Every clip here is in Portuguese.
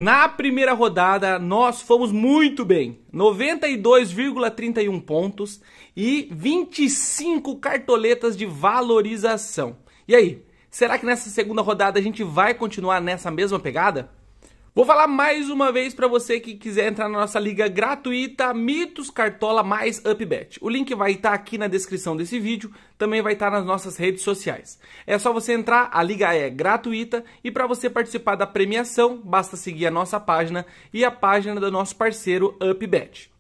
Na primeira rodada, nós fomos muito bem, 92,31 pontos e 25 cartoletas de valorização. E aí, será que nessa segunda rodada a gente vai continuar nessa mesma pegada? Vou falar mais uma vez para você que quiser entrar na nossa liga gratuita Mitos Cartola mais UpBet. O link vai estar aqui na descrição desse vídeo, também vai estar nas nossas redes sociais. É só você entrar, a liga é gratuita e para você participar da premiação, basta seguir a nossa página e a página do nosso parceiro UpBet.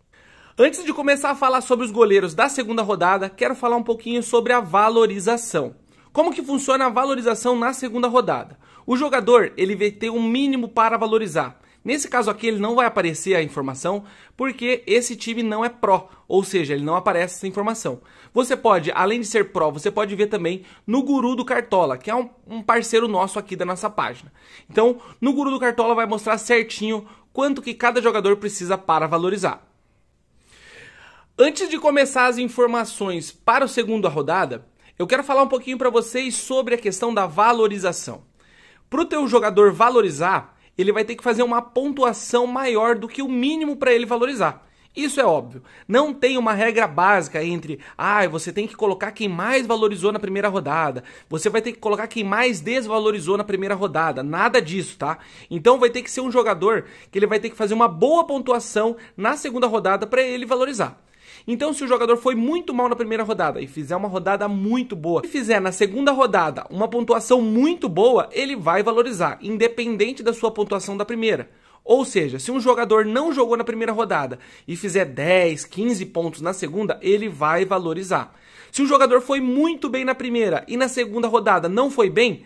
Antes de começar a falar sobre os goleiros da segunda rodada, quero falar um pouquinho sobre a valorização. Como que funciona a valorização na segunda rodada? O jogador ele vai ter um mínimo para valorizar. Nesse caso aqui ele não vai aparecer a informação porque esse time não é Pro, ou seja, ele não aparece essa informação. Você pode, além de ser Pro, você pode ver também no Guru do Cartola, que é um parceiro nosso aqui da nossa página. Então, no Guru do Cartola vai mostrar certinho quanto que cada jogador precisa para valorizar. Antes de começar as informações para a segunda rodada, eu quero falar um pouquinho para vocês sobre a questão da valorização. Para o teu jogador valorizar, ele vai ter que fazer uma pontuação maior do que o mínimo para ele valorizar. Isso é óbvio. Não tem uma regra básica entre, você tem que colocar quem mais valorizou na primeira rodada, você vai ter que colocar quem mais desvalorizou na primeira rodada. Nada disso, tá? Então vai ter que ser um jogador que ele vai ter que fazer uma boa pontuação na segunda rodada para ele valorizar. Então, se o jogador foi muito mal na primeira rodada e fizer uma rodada muito boa, se fizer na segunda rodada uma pontuação muito boa, ele vai valorizar, independente da sua pontuação da primeira. Ou seja, se um jogador não jogou na primeira rodada e fizer 10, 15 pontos na segunda, ele vai valorizar. Se o jogador foi muito bem na primeira e na segunda rodada não foi bem,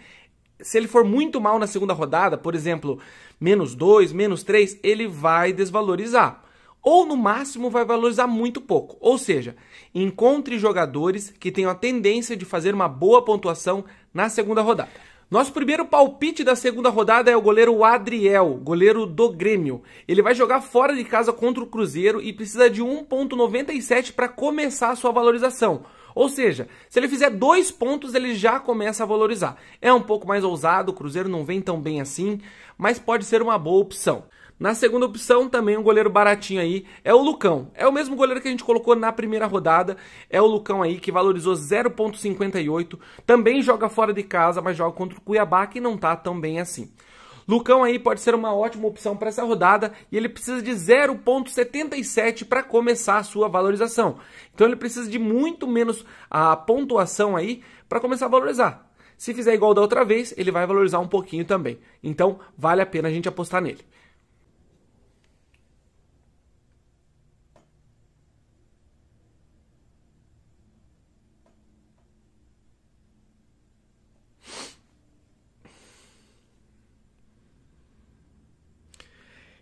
se ele for muito mal na segunda rodada, por exemplo, -2, -3, ele vai desvalorizar. Ou no máximo vai valorizar muito pouco. Ou seja, encontre jogadores que tenham a tendência de fazer uma boa pontuação na segunda rodada. Nosso primeiro palpite da segunda rodada é o goleiro Adriel, goleiro do Grêmio. Ele vai jogar fora de casa contra o Cruzeiro e precisa de 1,97 para começar a sua valorização. Ou seja, se ele fizer 2 pontos, ele já começa a valorizar. É um pouco mais ousado, o Cruzeiro não vem tão bem assim, mas pode ser uma boa opção. Na segunda opção, também um goleiro baratinho aí, é o Lucão. É o mesmo goleiro que a gente colocou na primeira rodada, é o Lucão aí, que valorizou 0,58. Também joga fora de casa, mas joga contra o Cuiabá, que não tá tão bem assim. Lucão aí pode ser uma ótima opção para essa rodada e ele precisa de 0,77 para começar a sua valorização. Então ele precisa de muito menos a pontuação aí para começar a valorizar. Se fizer igual da outra vez, ele vai valorizar um pouquinho também. Então vale a pena a gente apostar nele.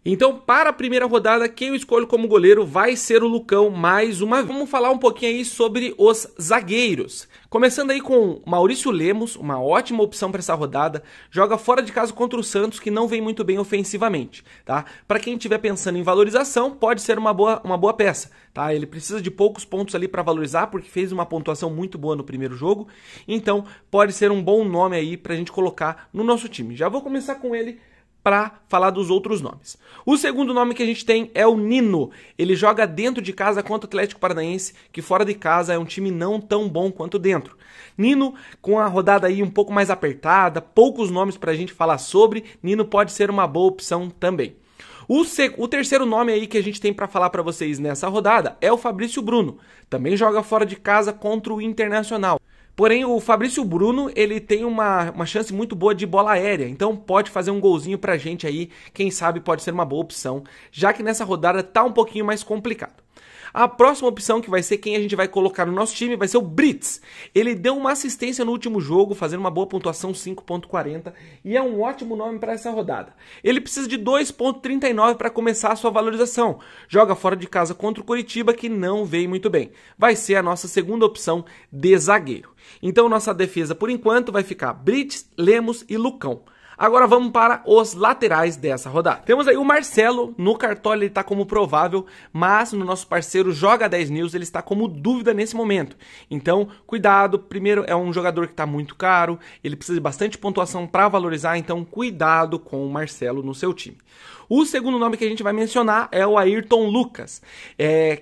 Então, para a primeira rodada, quem eu escolho como goleiro vai ser o Lucão mais uma vez. Vamos falar um pouquinho aí sobre os zagueiros. Começando aí com Maurício Lemos, uma ótima opção para essa rodada. Joga fora de casa contra o Santos, que não vem muito bem ofensivamente, tá? Para quem estiver pensando em valorização, pode ser uma boa peça, tá? Ele precisa de poucos pontos ali para valorizar, porque fez uma pontuação muito boa no primeiro jogo. Então, pode ser um bom nome aí para a gente colocar no nosso time. Já vou começar com ele para falar dos outros nomes. O segundo nome que a gente tem é o Nino. Ele joga dentro de casa contra o Atlético Paranaense, que fora de casa é um time não tão bom quanto dentro. Nino, com a rodada aí um pouco mais apertada, poucos nomes para a gente falar sobre, Nino pode ser uma boa opção também. O terceiro nome aí que a gente tem para falar para vocês nessa rodada é o Fabrício Bruno. Também joga fora de casa contra o Internacional. Porém, o Fabrício Bruno, ele tem uma chance muito boa de bola aérea, então pode fazer um golzinho pra gente aí, quem sabe pode ser uma boa opção, já que nessa rodada tá um pouquinho mais complicado. A próxima opção, que vai ser quem a gente vai colocar no nosso time, vai ser o Brits. Ele deu uma assistência no último jogo, fazendo uma boa pontuação, 5,40, e é um ótimo nome para essa rodada. Ele precisa de 2,39 para começar a sua valorização. Joga fora de casa contra o Coritiba, que não vem muito bem. Vai ser a nossa segunda opção de zagueiro. Então, nossa defesa, por enquanto, vai ficar Brits, Lemos e Lucão. Agora vamos para os laterais dessa rodada. Temos aí o Marcelo, no Cartola ele está como provável, mas no nosso parceiro Joga 10 News ele está como dúvida nesse momento. Então, cuidado, primeiro é um jogador que está muito caro, ele precisa de bastante pontuação para valorizar, então cuidado com o Marcelo no seu time. O segundo nome que a gente vai mencionar é o Ayrton Lucas.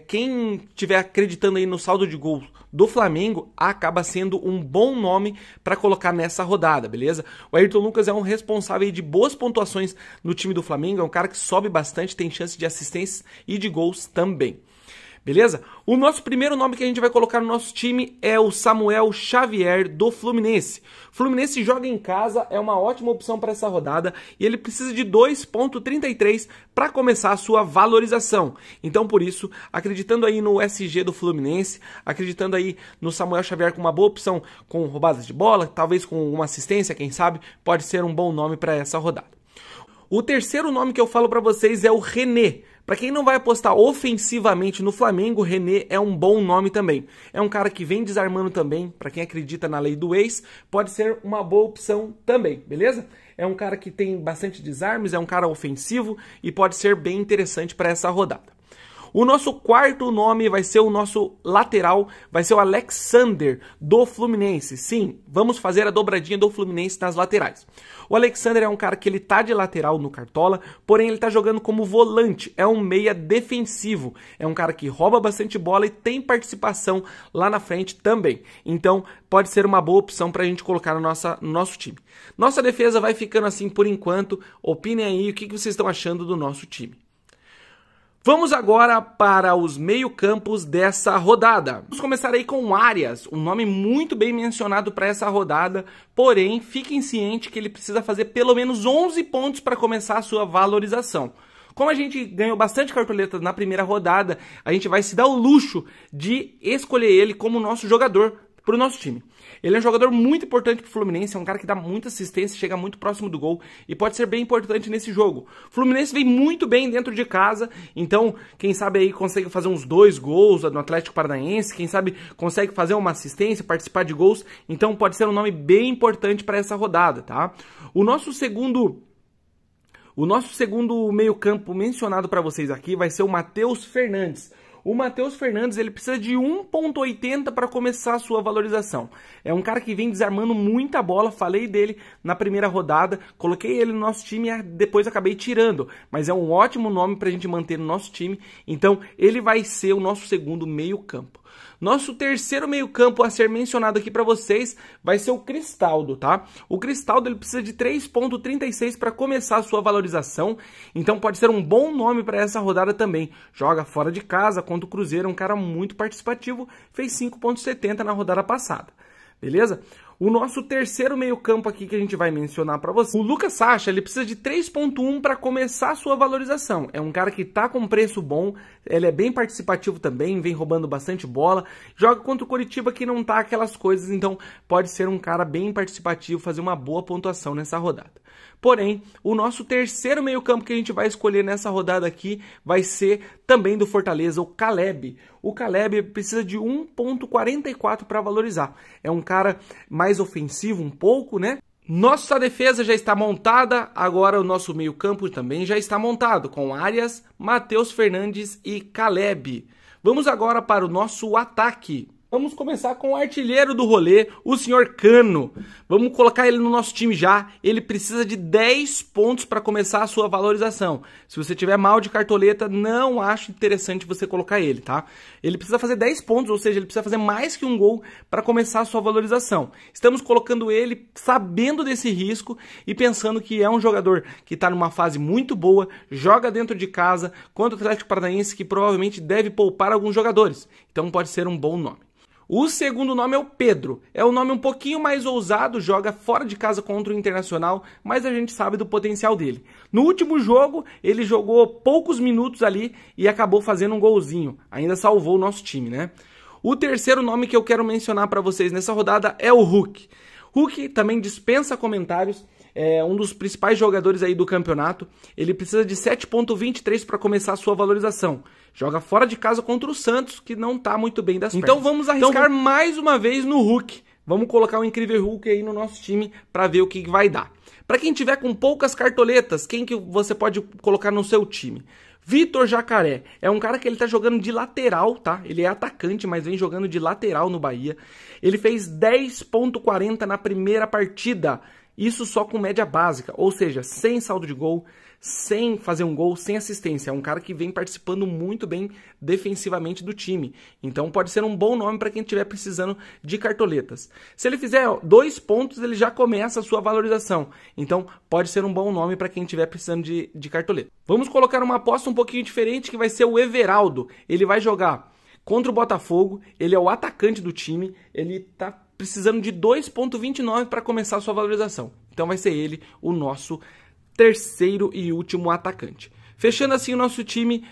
Quem estiver acreditando aí no saldo de gols do Flamengo acaba sendo um bom nome para colocar nessa rodada, beleza? O Ayrton Lucas é um responsável aí de boas pontuações no time do Flamengo, é um cara que sobe bastante, tem chance de assistências e de gols também. Beleza? O nosso primeiro nome que a gente vai colocar no nosso time é o Samuel Xavier do Fluminense. O Fluminense joga em casa, é uma ótima opção para essa rodada e ele precisa de 2,33 para começar a sua valorização. Então, por isso, acreditando aí no SG do Fluminense, acreditando aí no Samuel Xavier com uma boa opção com roubadas de bola, talvez com uma assistência, quem sabe, pode ser um bom nome para essa rodada. O terceiro nome que eu falo para vocês é o René. Para quem não vai apostar ofensivamente no Flamengo, René é um bom nome também. É um cara que vem desarmando também, para quem acredita na lei do ex, pode ser uma boa opção também, beleza? É um cara que tem bastante desarmes, é um cara ofensivo e pode ser bem interessante para essa rodada. O nosso quarto nome vai ser o nosso lateral, vai ser o Alexander do Fluminense. Sim, vamos fazer a dobradinha do Fluminense nas laterais. O Alexander é um cara que ele tá de lateral no Cartola, porém ele tá jogando como volante, é um meia defensivo. É um cara que rouba bastante bola e tem participação lá na frente também. Então pode ser uma boa opção pra gente colocar no nosso time. Nossa defesa vai ficando assim por enquanto. Opinem aí o que vocês estão achando do nosso time. Vamos agora para os meio-campos dessa rodada. Vamos começar aí com o Arias, um nome muito bem mencionado para essa rodada, porém fiquem cientes que ele precisa fazer pelo menos 11 pontos para começar a sua valorização. Como a gente ganhou bastante cartoleta na primeira rodada, a gente vai se dar o luxo de escolher ele como nosso jogador para o nosso time. Ele é um jogador muito importante para o Fluminense, é um cara que dá muita assistência, chega muito próximo do gol e pode ser bem importante nesse jogo. O Fluminense vem muito bem dentro de casa, então quem sabe aí consegue fazer uns 2 gols no Atlético Paranaense, quem sabe consegue fazer uma assistência, participar de gols, então pode ser um nome bem importante para essa rodada, tá? O nosso segundo meio-campo mencionado para vocês aqui vai ser o Matheus Fernandes. O Matheus Fernandes ele precisa de 1,80 para começar a sua valorização. É um cara que vem desarmando muita bola, falei dele na primeira rodada, coloquei ele no nosso time e depois acabei tirando. Mas é um ótimo nome para a gente manter no nosso time, então ele vai ser o nosso segundo meio-campo. Nosso terceiro meio-campo a ser mencionado aqui para vocês vai ser o Cristaldo, tá? O Cristaldo ele precisa de 3,36 para começar a sua valorização, então pode ser um bom nome para essa rodada também. Joga fora de casa contra o Cruzeiro, é um cara muito participativo, fez 5,70 na rodada passada. Beleza? O nosso terceiro meio-campo aqui que a gente vai mencionar para você, o Lucas Sacha, ele precisa de 3,1 para começar a sua valorização. É um cara que tá com preço bom, ele é bem participativo também, vem roubando bastante bola, joga contra o Coritiba que não tá aquelas coisas, então pode ser um cara bem participativo, fazer uma boa pontuação nessa rodada. Porém, o nosso terceiro meio-campo que a gente vai escolher nessa rodada aqui vai ser também do Fortaleza, o Caleb. O Caleb precisa de 1,44 para valorizar. É um cara mais ofensivo um pouco, né? Nossa defesa já está montada, agora o nosso meio-campo também já está montado, com Arias, Matheus Fernandes e Caleb. Vamos agora para o nosso ataque. Vamos começar com o artilheiro do rolê, o senhor Cano. Vamos colocar ele no nosso time já. Ele precisa de 10 pontos para começar a sua valorização. Se você tiver mal de cartoleta, não acho interessante você colocar ele, tá? Ele precisa fazer 10 pontos, ou seja, ele precisa fazer mais que um gol para começar a sua valorização. Estamos colocando ele sabendo desse risco e pensando que é um jogador que está numa fase muito boa, joga dentro de casa contra o Atlético Paranaense, que provavelmente deve poupar alguns jogadores. Então pode ser um bom nome. O segundo nome é o Pedro, é um nome um pouquinho mais ousado, joga fora de casa contra o Internacional, mas a gente sabe do potencial dele. No último jogo, ele jogou poucos minutos ali e acabou fazendo um golzinho, ainda salvou o nosso time, né? O terceiro nome que eu quero mencionar para vocês nessa rodada é o Hulk. Hulk também dispensa comentários, é um dos principais jogadores aí do campeonato, ele precisa de 7,23 para começar a sua valorização. Joga fora de casa contra o Santos, que não tá muito bem das pernas. Então vamos arriscar mais uma vez no Hulk. vamos colocar o Incrível Hulk aí no nosso time para ver o que vai dar. Para quem tiver com poucas cartoletas, quem que você pode colocar no seu time? Vitor Jacaré é um cara que ele tá jogando de lateral, tá? Ele é atacante, mas vem jogando de lateral no Bahia. Ele fez 10,40 na primeira partida. Isso só com média básica, ou seja, sem saldo de gol, sem fazer um gol, sem assistência. É um cara que vem participando muito bem defensivamente do time. Então pode ser um bom nome para quem estiver precisando de cartoletas. Se ele fizer 2 pontos, ele já começa a sua valorização. Então pode ser um bom nome para quem estiver precisando de cartoleta. Vamos colocar uma aposta um pouquinho diferente, que vai ser o Everaldo. Ele vai jogar contra o Botafogo, ele é o atacante do time, ele tá precisando de 2,29 para começar a sua valorização. Então vai ser ele o nosso terceiro e último atacante. Fechando assim o nosso time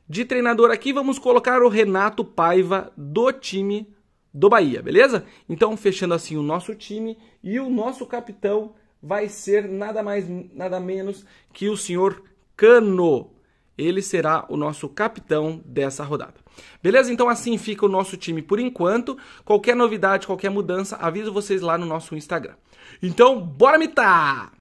de treinador aqui, vamos colocar o Renato Paiva do time do Bahia, beleza? Então fechando assim o nosso time, e o nosso capitão vai ser nada mais, nada menos que o senhor Cano. Ele será o nosso capitão dessa rodada. Beleza? Então assim fica o nosso time por enquanto. Qualquer novidade, qualquer mudança, aviso vocês lá no nosso Instagram. Então, bora mitar!